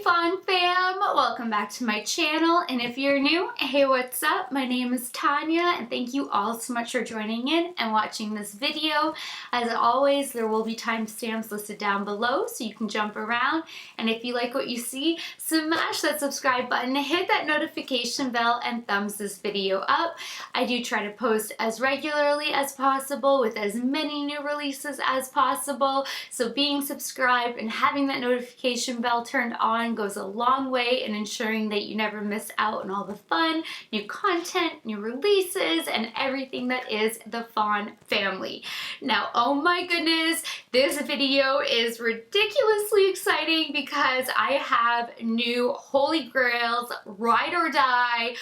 Fawn fam, welcome back to my channel, and if you're new, hey, what's up? My name is Tanya and thank you all so much for joining in and watching this video. As always, there will be timestamps listed down below so you can jump around, and if you like what you see, smash that subscribe button, hit that notification bell, and thumbs this video up. I do try to post as regularly as possible with as many new releases as possible, so being subscribed and having that notification bell turned on goes a long way in ensuring that you never miss out on all the fun, new content, new releases, and everything that is the Fawn family. Now, oh my goodness, this video is ridiculously exciting because I have new Holy Grails, ride or die.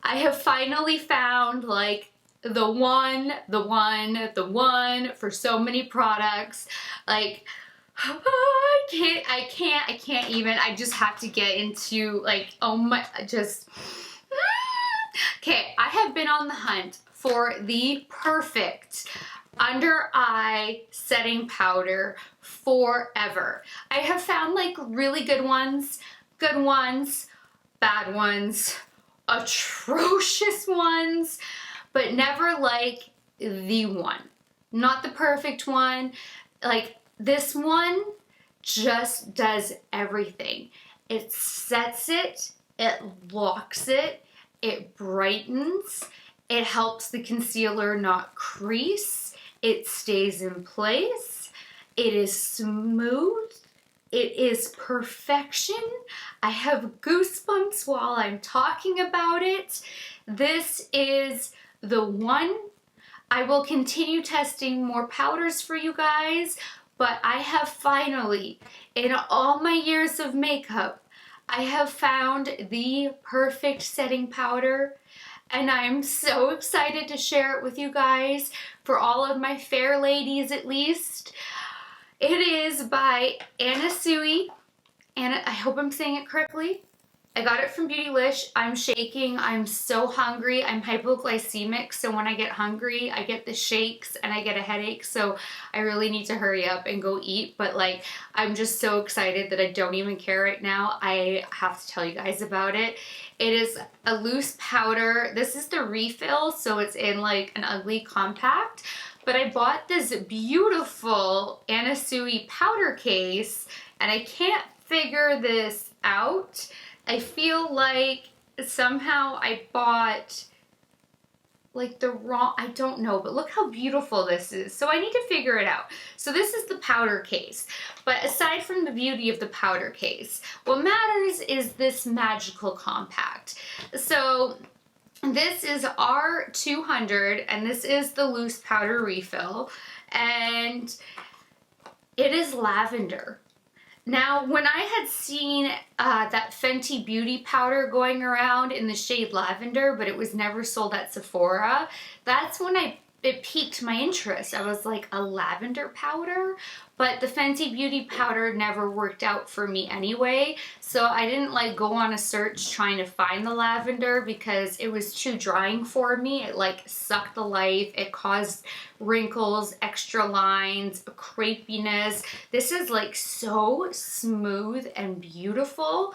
I have finally found like the one for so many products. Like, I can't even. I just have to get into like, oh my, just, okay, I have been on the hunt for the perfect under eye setting powder forever. I have found like really good ones, bad ones, atrocious ones, but never like the one. Not the perfect one. Like, this one just does everything. It sets it, it locks it, it brightens, it helps the concealer not crease, it stays in place, it is smooth, it is perfection. I have goosebumps while I'm talking about it. This is the one. I will continue testing more powders for you guys, but I have finally, in all my years of makeup, I have found the perfect setting powder, and I'm so excited to share it with you guys, for all of my fair ladies at least. It is by Anna Sui, and I hope I'm saying it correctly. I got it from Beautylish. I'm shaking. I'm so hungry. I'm hypoglycemic, so when I get hungry, I get the shakes and I get a headache, so I really need to hurry up and go eat. But like, I'm just so excited that I don't even care right now. I have to tell you guys about it. It is a loose powder. This is the refill, so it's in like an ugly compact. But I bought this beautiful Anna Sui powder case, and I can't figure this out. I feel like somehow I bought like the wrong, I don't know, but look how beautiful this is. So I need to figure it out. So this is the powder case. But aside from the beauty of the powder case, what matters is this magical compact. So this is R200, and this is the loose powder refill, and it is lavender. Now, when I had seen that Fenty Beauty powder going around in the shade Lavender, but it was never sold at Sephora, that's when it piqued my interest. I was like, a lavender powder? But the Fenty Beauty powder never worked out for me anyway, so I didn't like go on a search trying to find the lavender because it was too drying for me. It like sucked the life. It caused wrinkles, extra lines, crepiness. This is like so smooth and beautiful.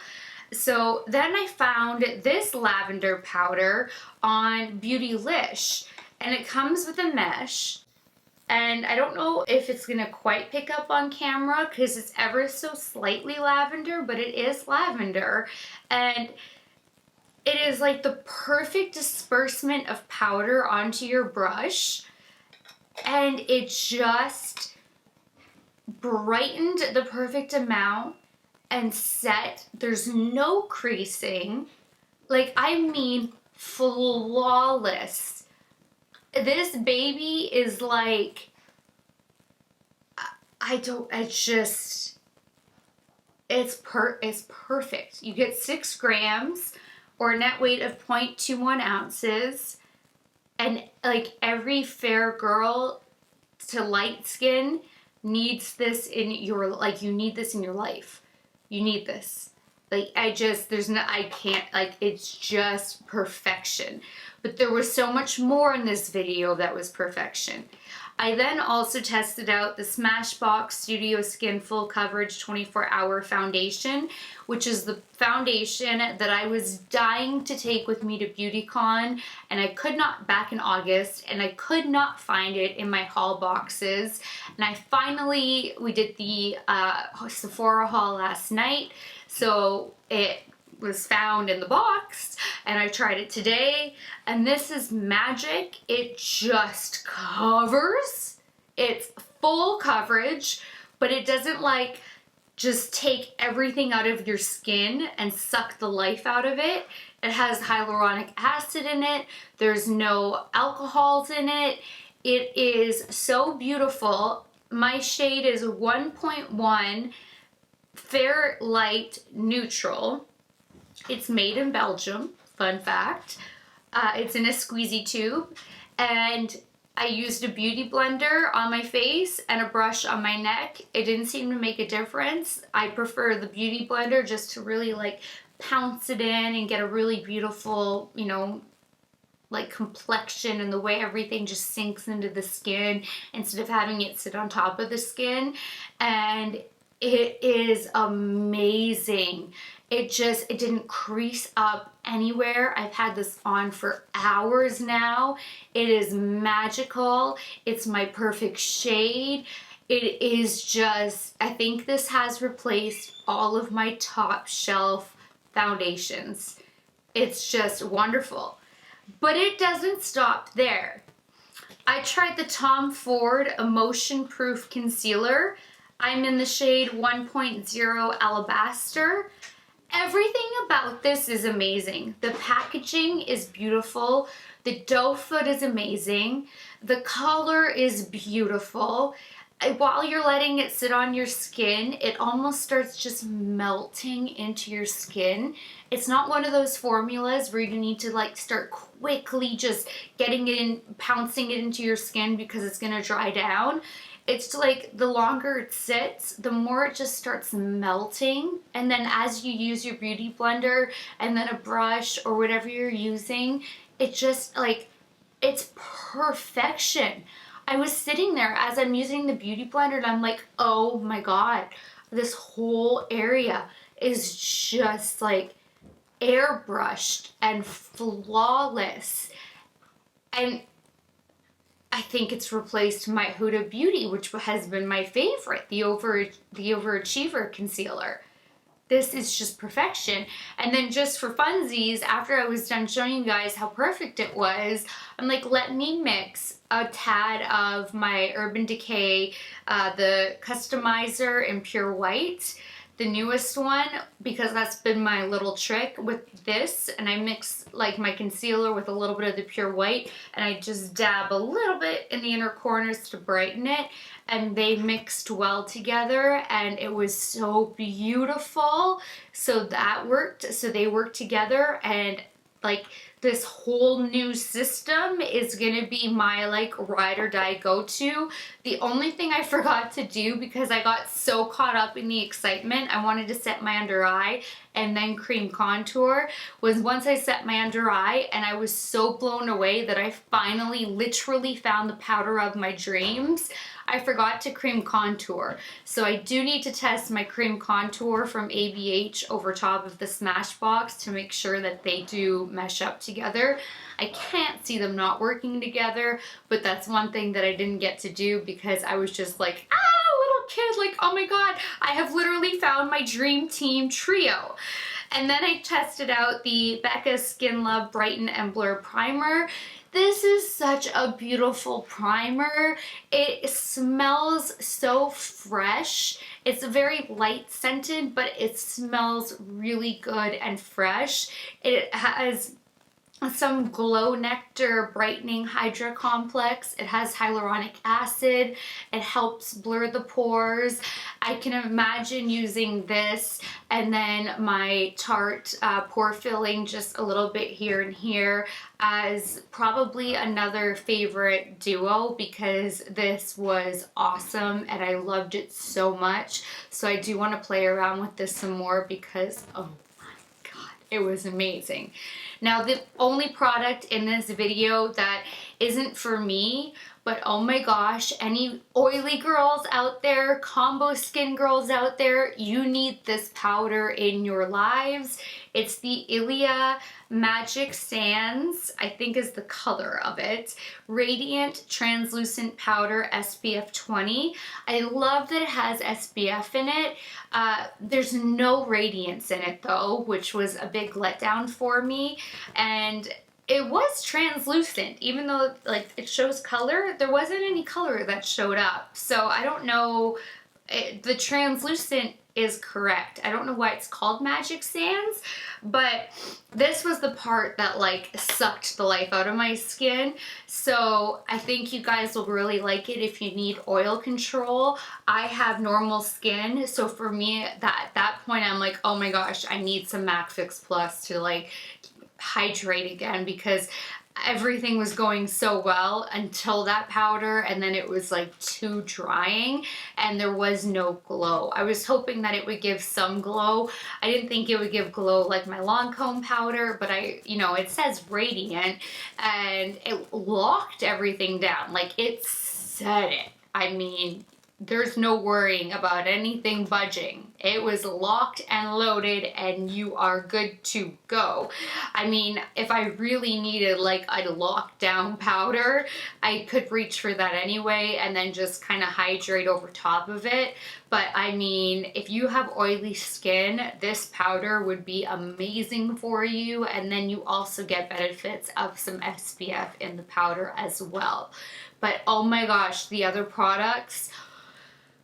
So then I found this lavender powder on Beautylish, and it comes with a mesh. And I don't know if it's gonna quite pick up on camera because it's ever so slightly lavender, but it is lavender. And it is like the perfect disbursement of powder onto your brush. And it just brightened the perfect amount and set. There's no creasing. Like, I mean, flawless. This baby is like, it's perfect. You get 6 grams or a net weight of 0.21 ounces. And like, every fair girl to light skin needs this in your, like, you need this in your life. You need this. Like, I can't, like, it's just perfection. But there was so much more in this video that was perfection. I then also tested out the Smashbox Studio Skin Full Coverage 24-Hour Foundation, which is the foundation that I was dying to take with me to BeautyCon, and I could not, back in August, and I could not find it in my haul boxes. And I finally, we did the Sephora haul last night, so it was found in the box, and I tried it today, and this is magic. It just covers. It's full coverage, but it doesn't like just take everything out of your skin and suck the life out of it. It has hyaluronic acid in it. There's no alcohols in it. It is so beautiful. My shade is 1.1 Fair Light Neutral. It's made in Belgium, fun fact. It's in a squeezy tube, and I used a beauty blender on my face and a brush on my neck. It didn't seem to make a difference. I prefer the beauty blender just to really like pounce it in and get a really beautiful, you know, like complexion and the way everything just sinks into the skin instead of having it sit on top of the skin. And it is amazing. It didn't crease up anywhere. I've had this on for hours now. It is magical. It's my perfect shade. It is just, I think this has replaced all of my top shelf foundations. It's just wonderful. But it doesn't stop there. I tried the Tom Ford Emotion Proof Concealer. I'm in the shade 1.0 Alabaster. Everything about this is amazing. The packaging is beautiful. The doe foot is amazing. The color is beautiful. While you're letting it sit on your skin, it almost starts just melting into your skin. It's not one of those formulas where you need to like start quickly just getting it in, pouncing it into your skin because it's gonna dry down. It's like the longer it sits, the more it just starts melting. And then as you use your beauty blender and then a brush or whatever you're using, it just like, it's perfection. I was sitting there as I'm using the beauty blender and I'm like, oh my God, this whole area is just like airbrushed and flawless. And I think it's replaced my Huda Beauty, which has been my favorite, the Overachiever Concealer. This is just perfection. And then just for funsies, after I was done showing you guys how perfect it was, I'm like, let me mix a tad of my Urban Decay, the Customizer in Pure White, the newest one, because that's been my little trick with this. And I mix like my concealer with a little bit of the Pure White, and I just dab a little bit in the inner corners to brighten it. And they mixed well together, and it was so beautiful. So that worked. So they worked together, and like this whole new system is gonna be my like ride or die go-to. The only thing I forgot to do, because I got so caught up in the excitement, I wanted to set my under eye and then cream contour, was once I set my under eye, and I was so blown away that I finally literally found the powder of my dreams. I forgot to cream contour. So I do need to test my cream contour from ABH over top of the Smashbox to make sure that they do mesh up together. I can't see them not working together, but that's one thing that I didn't get to do because I was just like, little kid, like, oh my God, I have literally found my dream team trio. And then I tested out the Becca Skin Love Brighten and Blur Primer. This is such a beautiful primer. It smells so fresh. It's very light scented, but it smells really good and fresh. It has some Glow Nectar Brightening Hydra Complex. It has hyaluronic acid. It helps blur the pores. I can imagine using this and then my Tarte pore filling just a little bit here and here as probably another favorite duo, because this was awesome and I loved it so much. So I do want to play around with this some more because, oh my God, it was amazing. Now, the only product in this video that isn't for me, but oh my gosh, any oily girls out there, combo skin girls out there, you need this powder in your lives. It's the Ilia Magic Sands, I think is the color of it. Radiant Translucent Powder SPF 20. I love that it has SPF in it. There's no radiance in it though, which was a big letdown for me. And it was translucent, even though like it shows color, there wasn't any color that showed up. So I don't know, the translucent is correct. I don't know why it's called Magic Sands, but this was the part that like sucked the life out of my skin. So I think you guys will really like it if you need oil control. I have normal skin, so for me at that point I'm like, oh my gosh, I need some MAC Fix Plus to like hydrate again, because everything was going so well until that powder, and then it was like too drying and there was no glow. I was hoping that it would give some glow. I didn't think it would give glow like my Lancome powder, but it says radiant and it locked everything down. Like it said it. I mean, there's no worrying about anything budging. It was locked and loaded and you are good to go. I mean, if I really needed like a lockdown powder, I could reach for that anyway and then just kind of hydrate over top of it. But I mean, if you have oily skin, this powder would be amazing for you. And then you also get benefits of some SPF in the powder as well. But oh my gosh, the other products,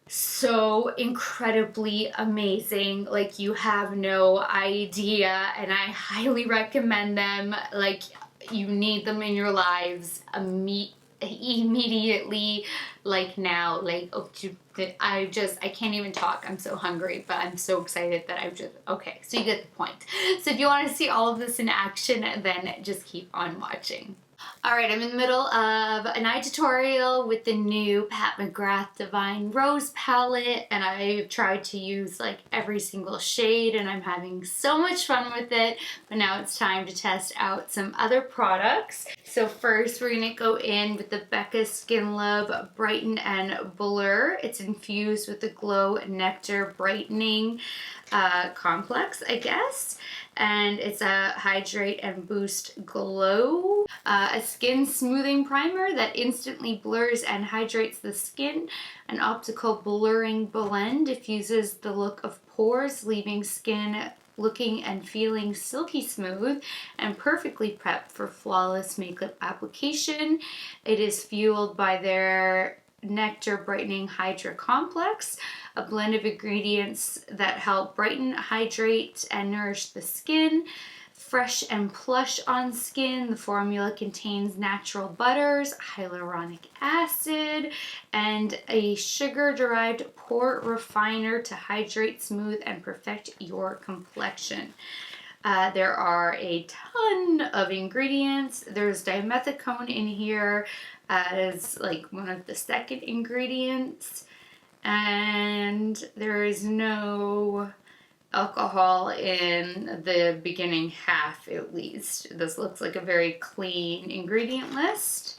so incredibly amazing. Like you have no idea, and I highly recommend them. Like you need them in your lives immediately, like now. Like I can't even talk. I'm so hungry, but I'm so excited that okay, so you get the point. So if you want to see all of this in action, then just keep on watching. Alright, I'm in the middle of an eye tutorial with the new Pat McGrath Divine Rose palette, and I've tried to use like every single shade and I'm having so much fun with it, but now it's time to test out some other products. So first we're going to go in with the Becca Skin Love Brighten and Blur. It's infused with the Glow Nectar Brightening complex, I guess. And it's a hydrate and boost glow. A skin smoothing primer that instantly blurs and hydrates the skin. An optical blurring blend diffuses the look of pores, leaving skin looking and feeling silky smooth and perfectly prepped for flawless makeup application. It is fueled by their Nectar Brightening Hydra Complex, a blend of ingredients that help brighten, hydrate, and nourish the skin. Fresh and plush on skin, the formula contains natural butters, hyaluronic acid, and a sugar-derived pore refiner to hydrate, smooth, and perfect your complexion. There are a ton of ingredients. There's dimethicone in here as like one of the second ingredients, and there is no alcohol in the beginning half, at least. This looks like a very clean ingredient list.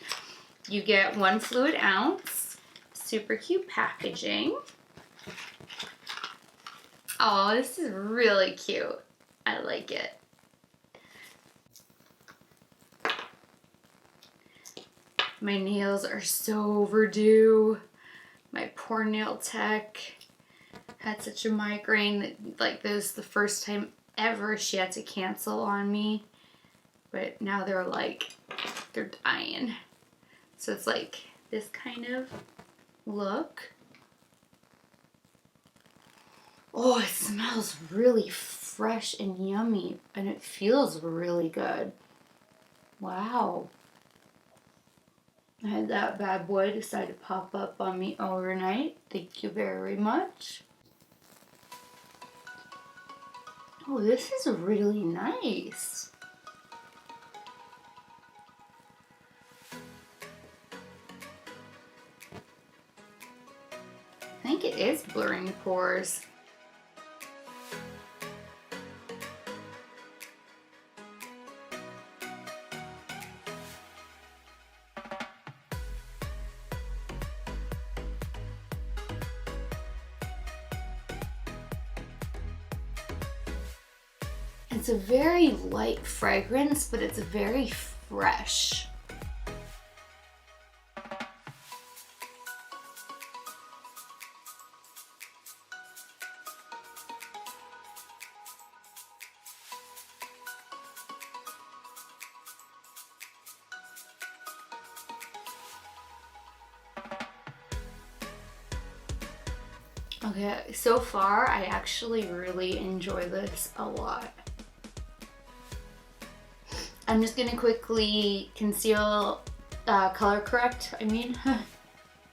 You get 1 fluid ounce. Super cute packaging. Oh, this is really cute. I like it. My nails are so overdue. My poor nail tech had such a migraine that like this was the first time ever she had to cancel on me. But now they're dying. So it's like this kind of look. Oh, it smells really fresh and yummy, and it feels really good. Wow. I had that bad boy decide to pop up on me overnight. Thank you very much. Oh, this is really nice. I think it is blurring pores. It's a very light fragrance, but it's very fresh. Okay, so far I actually really enjoy this a lot. I'm just gonna quickly conceal, color correct,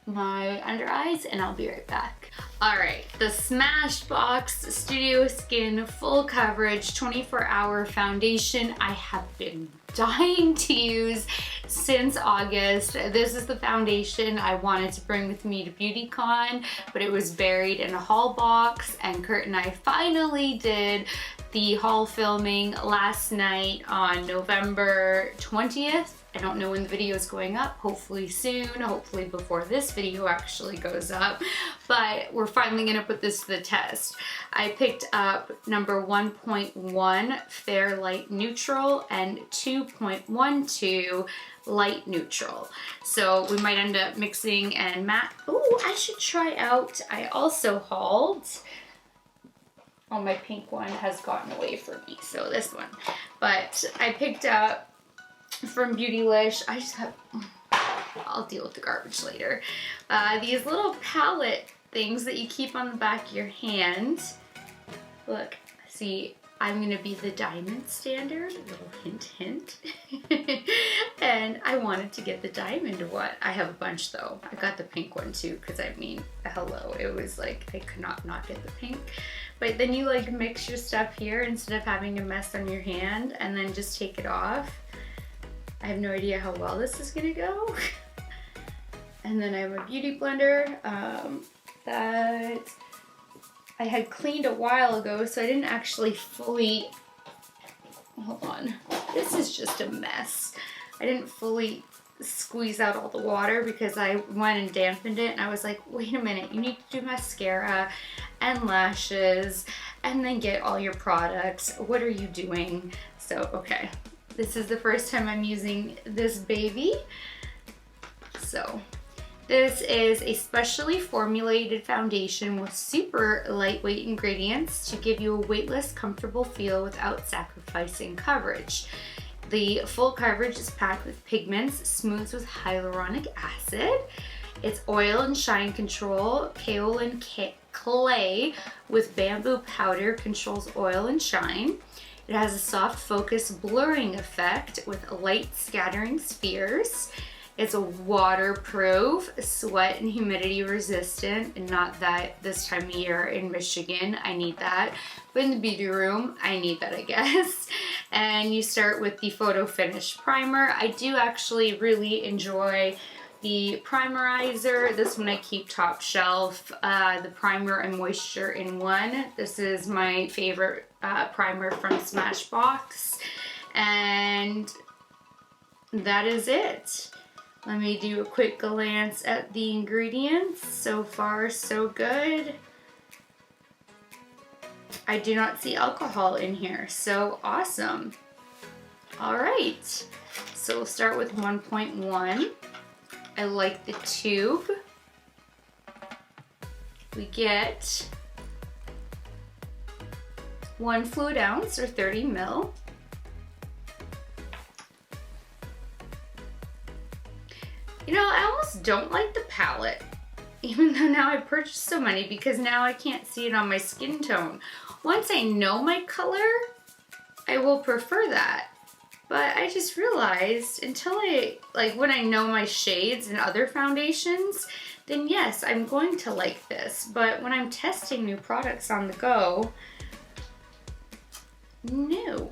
my under eyes, and I'll be right back. All right, the Smashbox Studio Skin Full Coverage 24-Hour Foundation. I have been dying to use since August. This is the foundation I wanted to bring with me to BeautyCon, but it was buried in a haul box, and Kurt and I finally did the haul filming last night on November 20th. I don't know when the video is going up, hopefully soon, hopefully before this video actually goes up, but we're finally gonna put this to the test. I picked up number 1.1 Fair Light Neutral and 2.12 Light Neutral. So we might end up mixing and matte. Oh, I should try out, I also hauled, oh, my pink one has gotten away from me, so this one. But I picked up from Beautylish, I'll deal with the garbage later. These little palette things that you keep on the back of your hand. Look, see, I'm gonna be the diamond standard, a little hint, hint. And I wanted to get the diamond one. I have a bunch though. I got the pink one too, because I mean, hello, it was like, I could not get the pink. But then you like mix your stuff here instead of having a mess on your hand and then just take it off. I have no idea how well this is gonna go. And then I have a beauty blender that I had cleaned a while ago, so I didn't actually fully, hold on, this is just a mess. I didn't fully squeeze out all the water because I went and dampened it, and I was like, wait a minute, you need to do mascara and lashes and then get all your products. What are you doing? So, okay. This is the first time I'm using this baby. So this is a specially formulated foundation with super lightweight ingredients to give you a weightless, comfortable feel without sacrificing coverage. The full coverage is packed with pigments, smooths with hyaluronic acid. It's oil and shine control, kaolin clay with bamboo powder controls oil and shine. It has a soft focus blurring effect with light scattering spheres. It's a waterproof, sweat and humidity resistant, and not that this time of year in Michigan I need that, but in the beauty room I need that, I guess. And you start with the Photo Finish Primer. I do actually really enjoy the primerizer. This one I keep top shelf. The primer and moisture in one. This is my favorite primer from Smashbox, and that is it. Let me do a quick glance at the ingredients. So far, so good. I do not see alcohol in here, so awesome. All right, so we'll start with 1.1. I like the tube. We get 1 fluid ounce or 30 ml. You know, I almost don't like the palette, even though now I purchased so many, because now I can't see it on my skin tone. Once I know my color, I will prefer that. But I just realized until when I know my shades and other foundations, then yes, I'm going to like this. But when I'm testing new products on the go, no.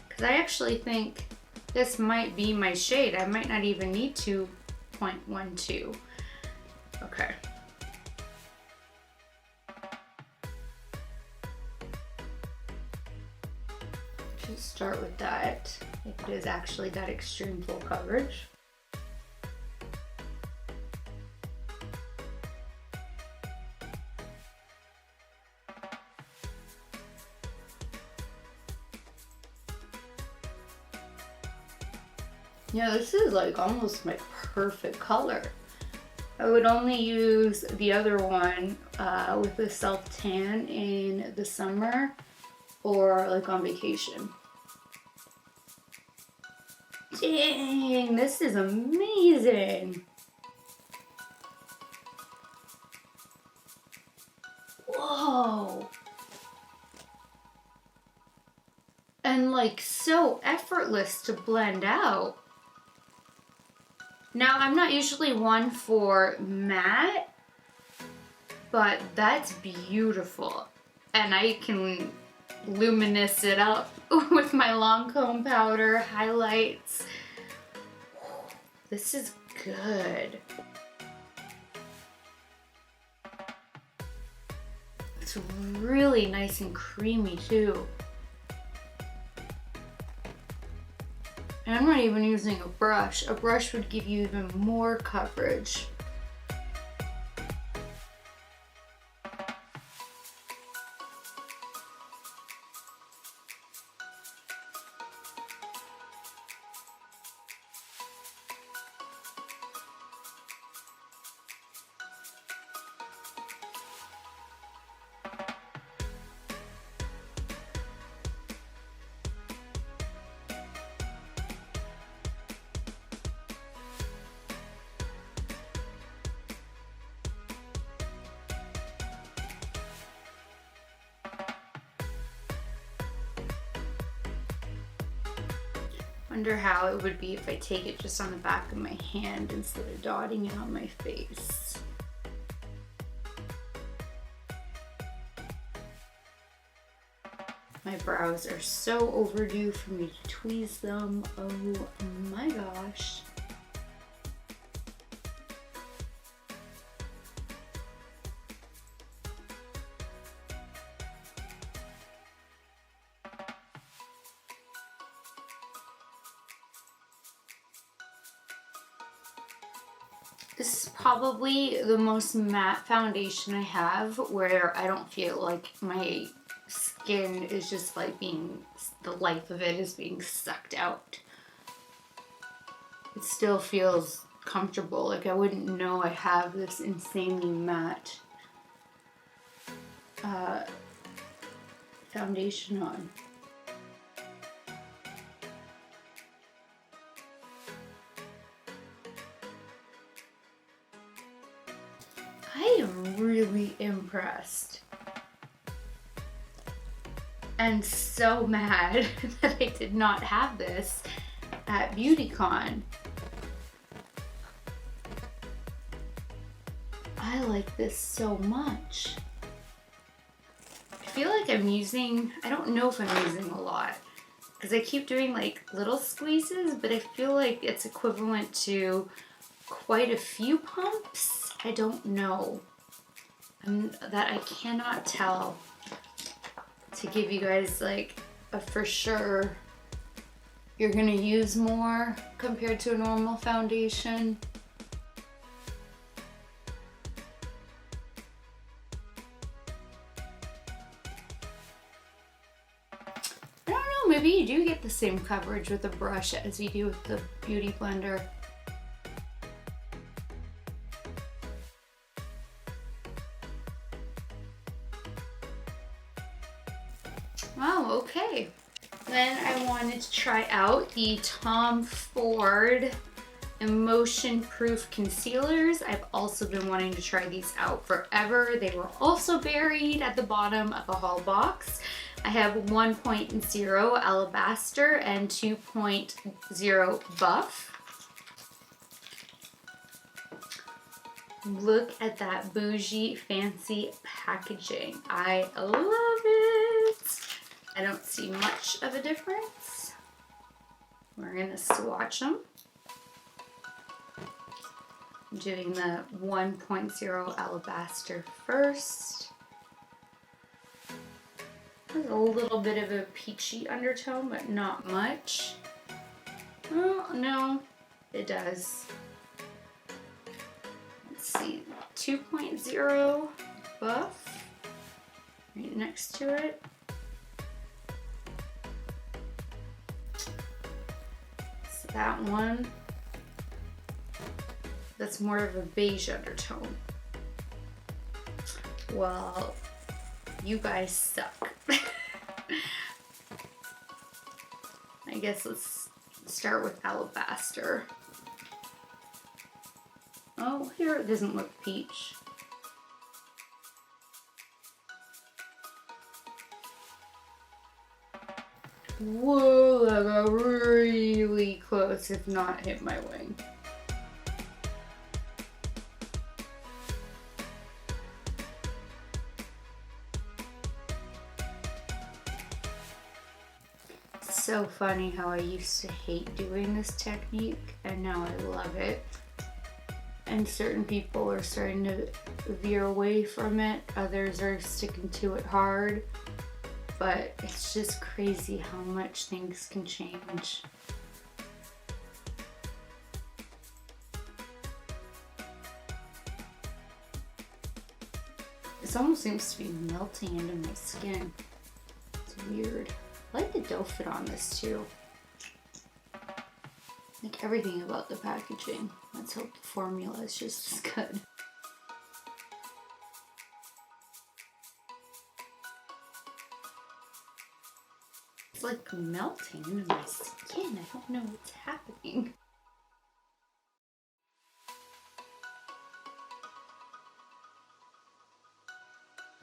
Because I actually think this might be my shade. I might not even need 2.12. Okay. Just start with that, if it is actually that extreme full coverage. Yeah, this is like almost my perfect color. I would only use the other one with the self tan in the summer or like on vacation. Dang, this is amazing. Whoa. And like so effortless to blend out. Now, I'm not usually one for matte, but that's beautiful. And I can luminous it up with my Lancome powder, highlights. This is good. It's really nice and creamy too. And I'm not even using a brush. A brush would give you even more coverage. Wonder how it would be if I take it just on the back of my hand instead of dotting it on my face. My brows are so overdue for me to tweeze them. Oh my gosh. This is probably the most matte foundation I have where I don't feel like my skin is just like the life of it is being sucked out. It still feels comfortable. Like I wouldn't know I have this insanely matte foundation on. I am really impressed and so mad that I did not have this at BeautyCon. I like this so much. I feel like I'm using, I don't know if I'm using a lot because I keep doing like little squeezes, but I feel like it's equivalent to quite a few pumps. I don't know. That I cannot tell to give you guys like a for sure you're gonna use more compared to a normal foundation. I don't know, maybe you do get the same coverage with a brush as you do with the Beauty Blender. Wow, okay. Then I wanted to try out the Tom Ford Emotion Proof Concealers. I've also been wanting to try these out forever. They were also buried at the bottom of a haul box. I have 1.0 Alabaster and 2.0 Buff. Look at that bougie, fancy packaging. I love it. I don't see much of a difference. We're gonna swatch them. I'm doing the 1.0 Alabaster first. There's a little bit of a peachy undertone, but not much. Well, no, it does. Let's see, 2.0 Buff, right next to it. that one. That's more of a beige undertone. Well, you guys suck. I guess let's start with Alabaster. Oh, here it doesn't look peach. Whoa, that got really close, if not hit my wing. It's so funny how I used to hate doing this technique and now I love it. And certain people are starting to veer away from it, others are sticking to it hard. But it's just crazy how much things can change. This almost seems to be melting into my skin. It's weird. I like the dough fit on this too. Like everything about the packaging. Let's hope the formula is just as good. It's like melting into my skin. I don't know what's happening.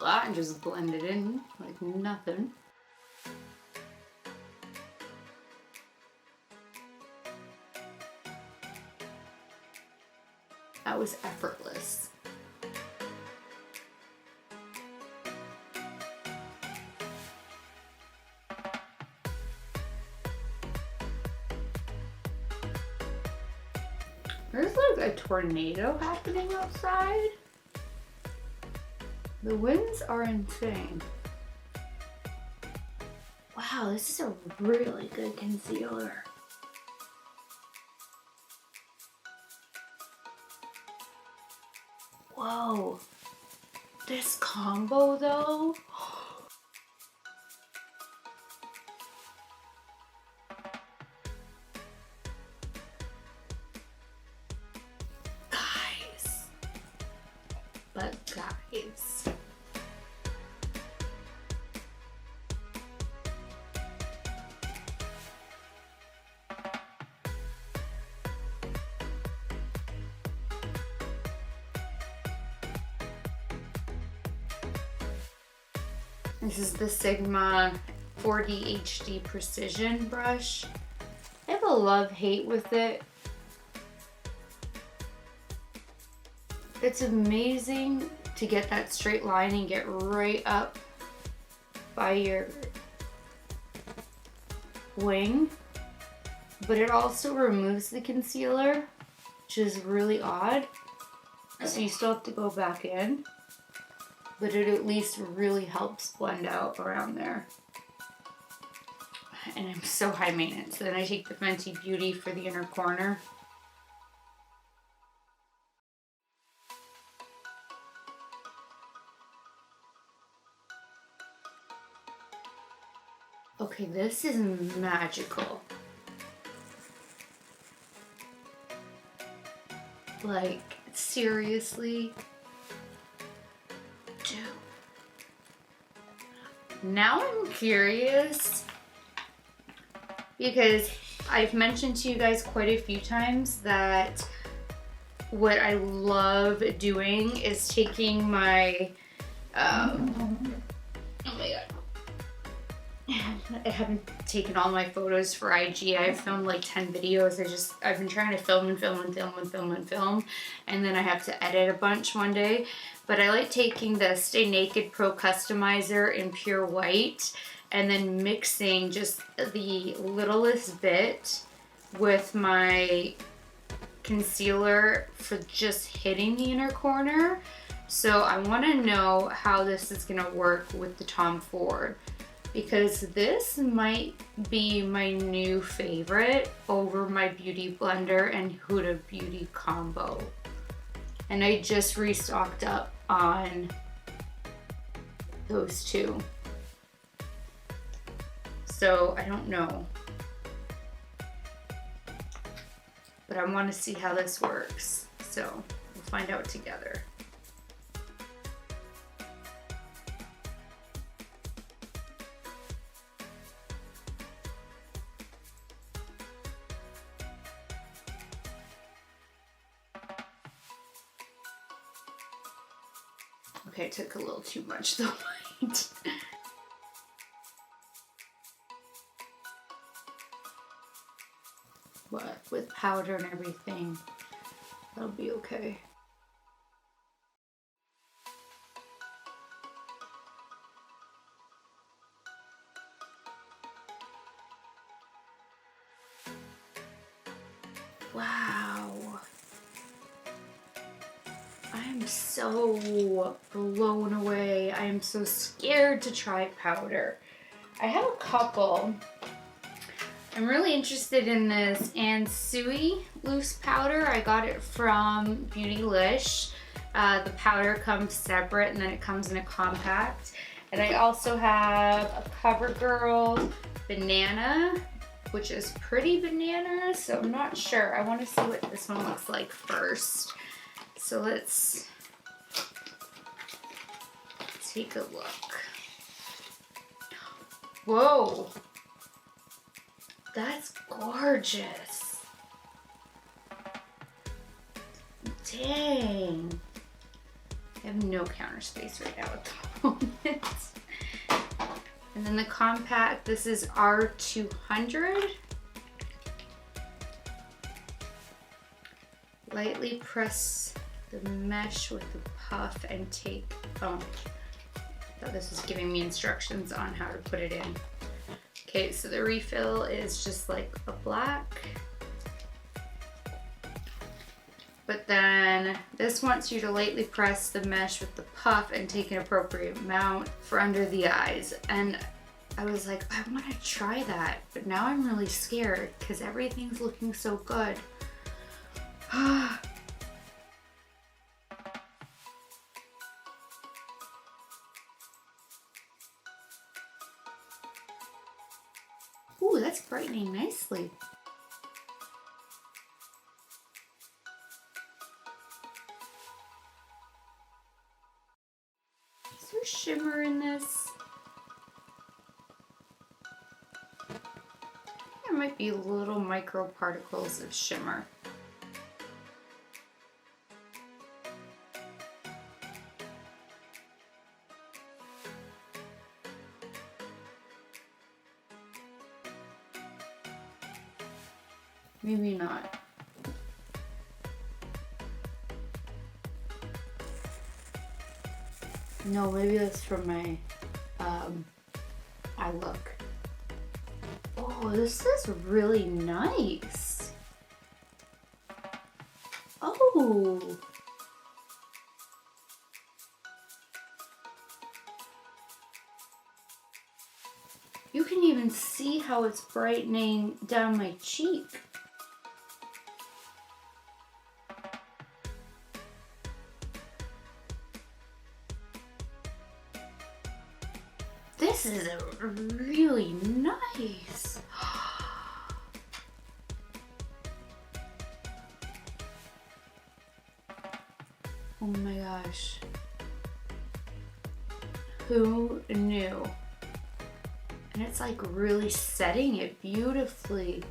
That just blended in like nothing. That was effortless. There's like a tornado happening outside. The winds are insane. Wow, this is a really good concealer. Whoa, this combo though. But guys, this is the Sigma 4D HD Precision brush. I have a love-hate with it. It's amazing to get that straight line and get right up by your wing, but it also removes the concealer, which is really odd. So you still have to go back in, but it at least really helps blend out around there. And I'm so high maintenance. Then I take the Fenty Beauty for the inner corner. Okay, this is magical. Like, seriously? Dude. Now I'm curious because I've mentioned to you guys quite a few times that what I love doing is taking my, oh my god. I haven't taken all my photos for IG. I've filmed like 10 videos. I've been trying to film and film and film and film and film, and then I have to edit a bunch one day. But I like taking the Stay Naked Pro Customizer in pure white and then mixing just the littlest bit with my concealer for just hitting the inner corner. So I want to know how this is going to work with the Tom Ford, because this might be my new favorite over my Beauty Blender and Huda Beauty combo. And I just restocked up on those two. So I don't know. but I want to see how this works. So we'll find out together. Okay, I took a little too much though. But with powder and everything, that'll be okay. Wow. I'm so blown away. I am so scared to try powder. I have a couple. I'm really interested in this Ansui loose powder. I got it from Beautylish. The powder comes separate and then it comes in a compact. And I also have a CoverGirl banana, which is pretty banana, so I'm not sure. I want to see what this one looks like first. So let's take a look. Whoa, that's gorgeous. Dang. I have no counter space right now at the moment. And then the compact, this is R200. Lightly press the mesh with the puff and take, oh, I thought this was giving me instructions on how to put it in. Okay, so the refill is just like a black. But then this wants you to lightly press the mesh with the puff and take an appropriate amount for under the eyes. And I was like, I want to try that, but now I'm really scared because everything's looking so good. Ooh, that's brightening nicely. Is there shimmer in this? There might be little micro particles of shimmer. Maybe not. No, maybe that's from my eye look. Oh, this is really nice. Oh. You can even see how it's brightening down my cheek. This is really nice. Oh my gosh. Who knew? And it's like really setting it beautifully.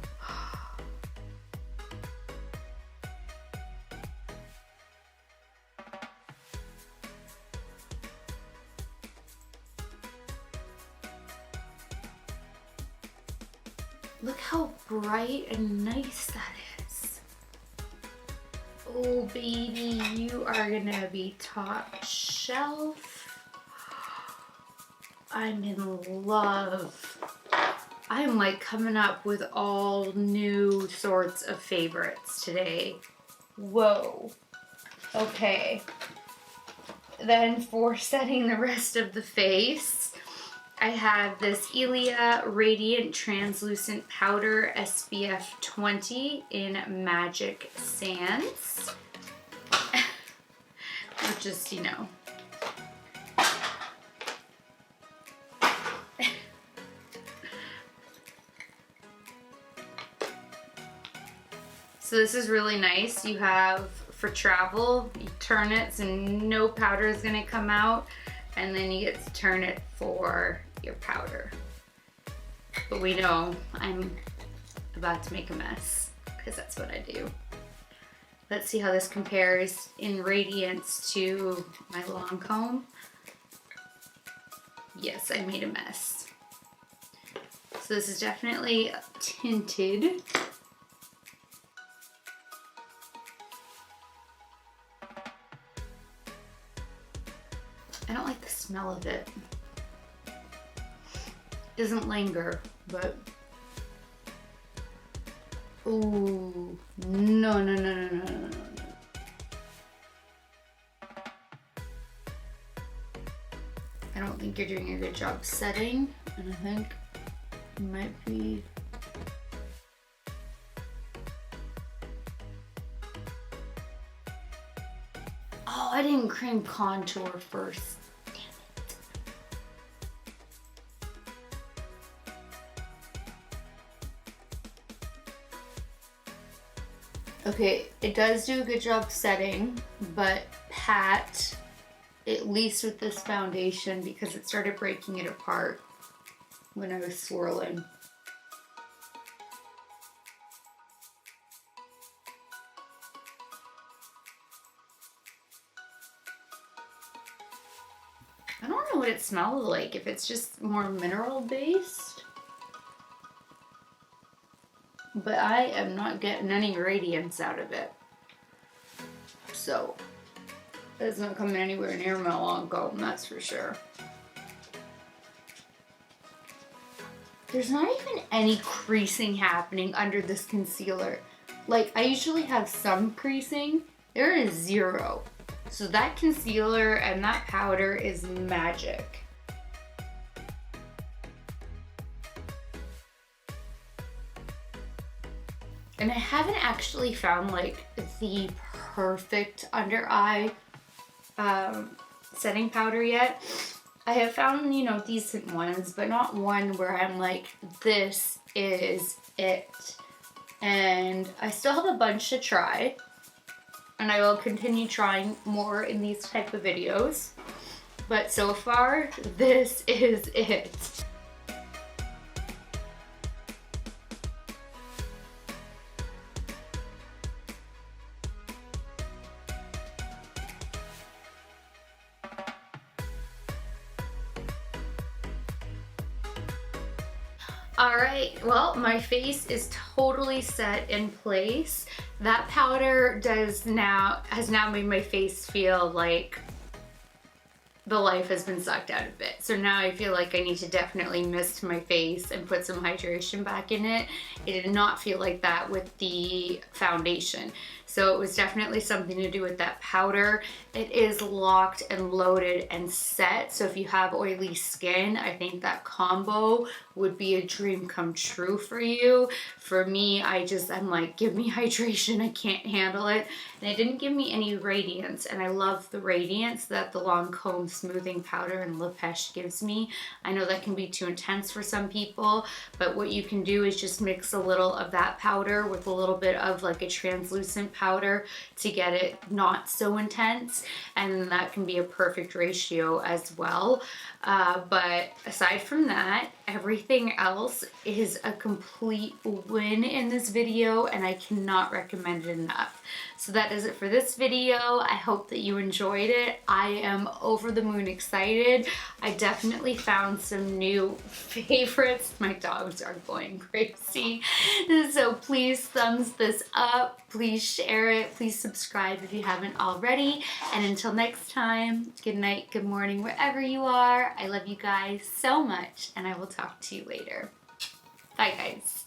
Look how bright and nice that is. Oh baby, you are gonna be top shelf. I'm in love. I'm like coming up with all new sorts of favorites today. Whoa. Okay. Then for setting the rest of the face, I have this Ilia Radiant Translucent Powder SPF 20 in Magic Sands. Or just, you know. So this is really nice. You have for travel, you turn it so no powder is gonna come out, and then you get to turn it for your powder. But we know I'm about to make a mess because that's what I do. Let's see how this compares in radiance to my long comb. Yes, I made a mess. So this is definitely tinted. I don't like the smell of it. It doesn't linger, but ooh, no, no, no, no, no, no, no. I don't think you're doing a good job setting, and I think it might be. Oh, I didn't cream contour first. Damn it. Okay, it does do a good job setting, but pat, at least with this foundation, because it started breaking it apart when I was swirling. I don't know what it smells like, if it's just more mineral based. But I am not getting any radiance out of it. So, it's not coming anywhere near my long comb, that's for sure. There's not even any creasing happening under this concealer. Like, I usually have some creasing. There is zero. So that concealer and that powder is magic. And I haven't actually found like the perfect under eye setting powder yet. I have found, you know, decent ones, but not one where I'm like, this is it. And I still have a bunch to try. And I will continue trying more in these type of videos. But so far, this is it. Alright, well, my face is totally set in place. That powder has now made my face feel like the life has been sucked out of it. So now I feel like I need to definitely mist my face and put some hydration back in it. It did not feel like that with the foundation. So it was definitely something to do with that powder. It is locked and loaded and set. So if you have oily skin, I think that combo would be a dream come true for you. For me, I'm like, give me hydration, I can't handle it. And it didn't give me any radiance, and I love the radiance that the Lancome smoothing powder and La Pêche gives me. I know that can be too intense for some people, but what you can do is just mix a little of that powder with a little bit of like a translucent powder to get it not so intense, and that can be a perfect ratio as well. But aside from that, everything else is a complete win in this video, and I cannot recommend it enough. So that is it for this video. I hope that you enjoyed it. I am over the moon excited. I definitely found some new favorites. My dogs are going crazy. So please thumbs this up. Please share it. Please subscribe if you haven't already. And until next time, good night, good morning, wherever you are. I love you guys so much, and I will talk to you later. Bye, guys.